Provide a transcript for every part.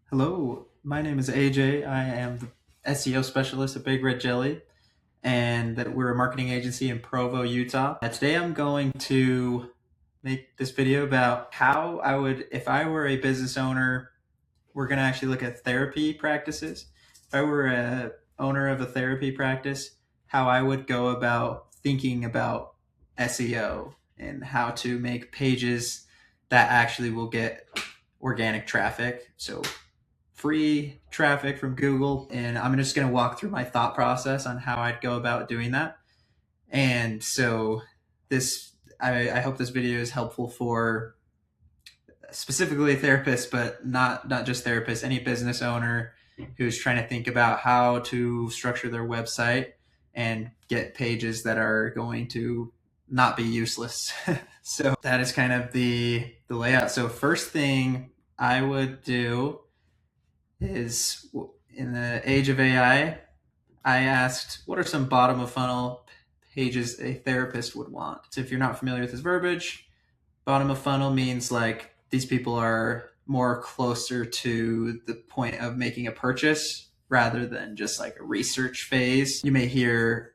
Hello, my name is AJ. I am the SEO specialist at Big Red Jelly, and that we're a marketing agency in Provo, Utah. Today I'm going to make this video about how I would, if I were a business owner, we're going to actually look at therapy practices. If I were a owner of a therapy practice, how I would go about thinking about SEO and how to make pages that actually will get organic traffic. So free traffic from Google. And I'm just going to walk through my thought process on how I'd go about doing that. And so I hope this video is helpful for specifically therapists, but not just therapists, any business owner who's trying to think about how to structure their website and get pages that are going to not be useless. So that is kind of the layout. So first thing I would do is, in the age of AI, I asked, what are some bottom of funnel pages a therapist would want? So if you're not familiar with this verbiage, bottom of funnel means like these people are more closer to the point of making a purchase rather than just like a research phase. You may hear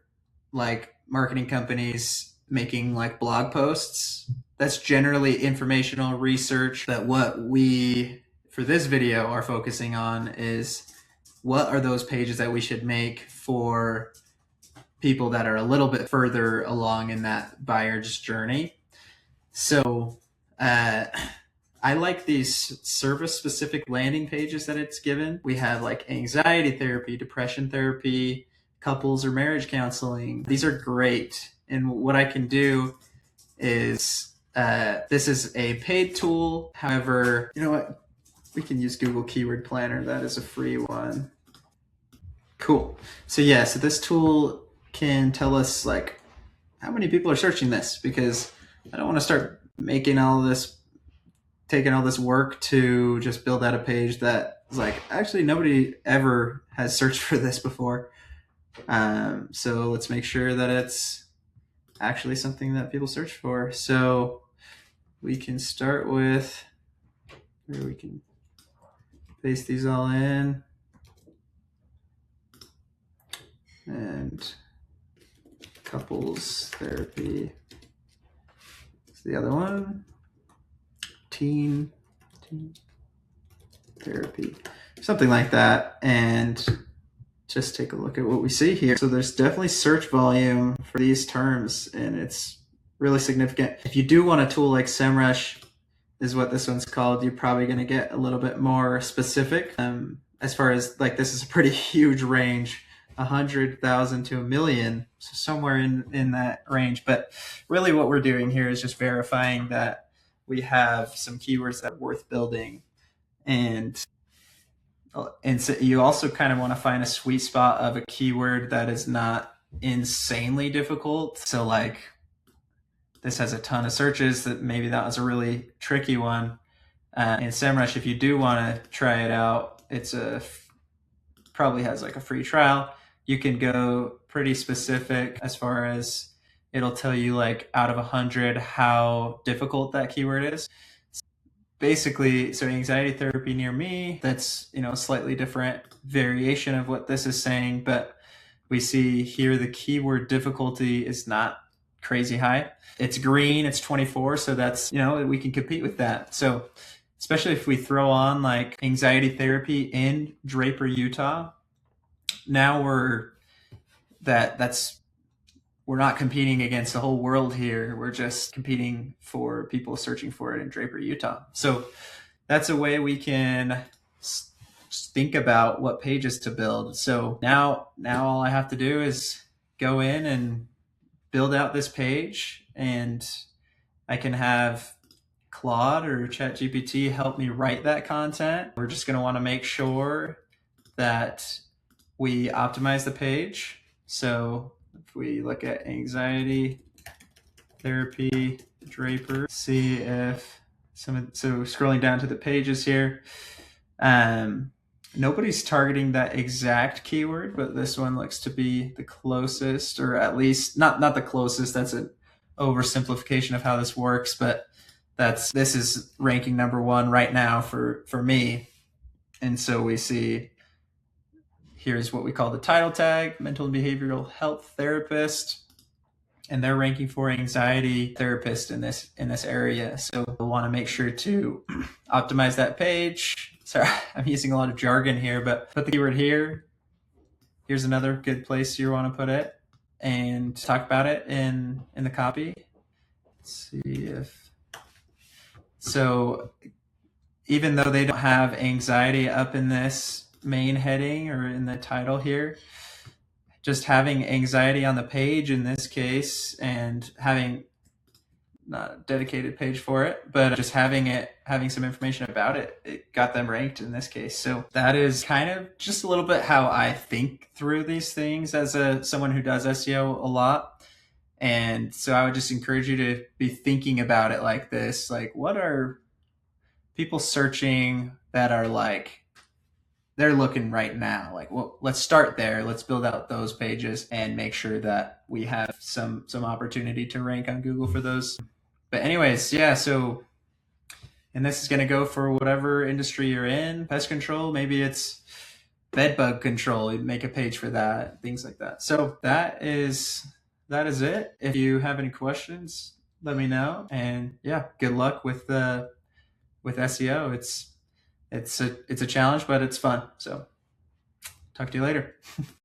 like marketing companies making like blog posts. That's generally informational research. That what we, for this video, are focusing on is what are those pages that we should make for people that are a little bit further along in that buyer's journey. So I like these service specific landing pages that it's given. We have like anxiety therapy, depression therapy, couples or marriage counseling. These are great. And what I can do is, this is a paid tool. However, you know what? We can use Google Keyword Planner. That is a free one. Cool. So yeah, so this tool can tell us like how many people are searching this, because I don't want to start taking all this work to just build out a page that is like, actually nobody ever has searched for this before. So let's make sure that it's actually something that people search for. So we can start with, or we can paste these all in, and couples therapy is the other one. Teen therapy, something like that. And just take a look at what we see here. So there's definitely search volume for these terms, and it's really significant. If you do want a tool like SEMrush, is what this one's called, you're probably going to get a little bit more specific. As far as like, this is a pretty huge range, 100,000 to 1 million, so somewhere in that range. But really what we're doing here is just verifying that we have some keywords that are worth building. And so you also kind of want to find a sweet spot of a keyword that is not insanely difficult. So like, this has a ton of searches, that maybe that was a really tricky one. In SEMrush, if you do want to try it out, it's probably has like a free trial. You can go pretty specific as far as it'll tell you like out of 100 how difficult that keyword is. Basically, so anxiety therapy near me, that's, a slightly different variation of what this is saying, but we see here the keyword difficulty is not crazy high. It's green, it's 24, so that's, we can compete with that. So especially if we throw on like anxiety therapy in Draper, Utah, now we're not competing against the whole world here. We're just competing for people searching for it in Draper, Utah. So that's a way we can think about what pages to build. So now all I have to do is go in and build out this page, and I can have Claude or ChatGPT help me write that content. We're just going to want to make sure that we optimize the page. So if we look at anxiety therapy Draper, see if so scrolling down to the pages here, nobody's targeting that exact keyword, but this one looks to be the closest, or at least not the closest. That's an oversimplification of how this works, but this is ranking number 1 right now for me. And so we see here's what we call the title tag, mental and behavioral health therapist, and they're ranking for anxiety therapist in this area. So we'll want to make sure to optimize that page. Sorry, I'm using a lot of jargon here, but put the keyword here. Here's another good place you want to put it, and talk about it in the copy. Let's see if so. Even though they don't have anxiety up in this main heading or in the title here, just having anxiety on the page in this case, and having not a dedicated page for it, but just having some information about it, it got them ranked in this case. So that is kind of just a little bit how I think through these things as someone who does SEO a lot. And so I would just encourage you to be thinking about it like this, like what are people searching that are like, they're looking right now, like, well, let's start there. Let's build out those pages and make sure that we have some opportunity to rank on Google for those. But anyways, yeah, so, and this is going to go for whatever industry you're in, pest control, maybe it's bed bug control, you'd make a page for that, things like that. So that is it. If you have any questions, let me know. And yeah, good luck with SEO. It's a challenge, but it's fun. So talk to you later.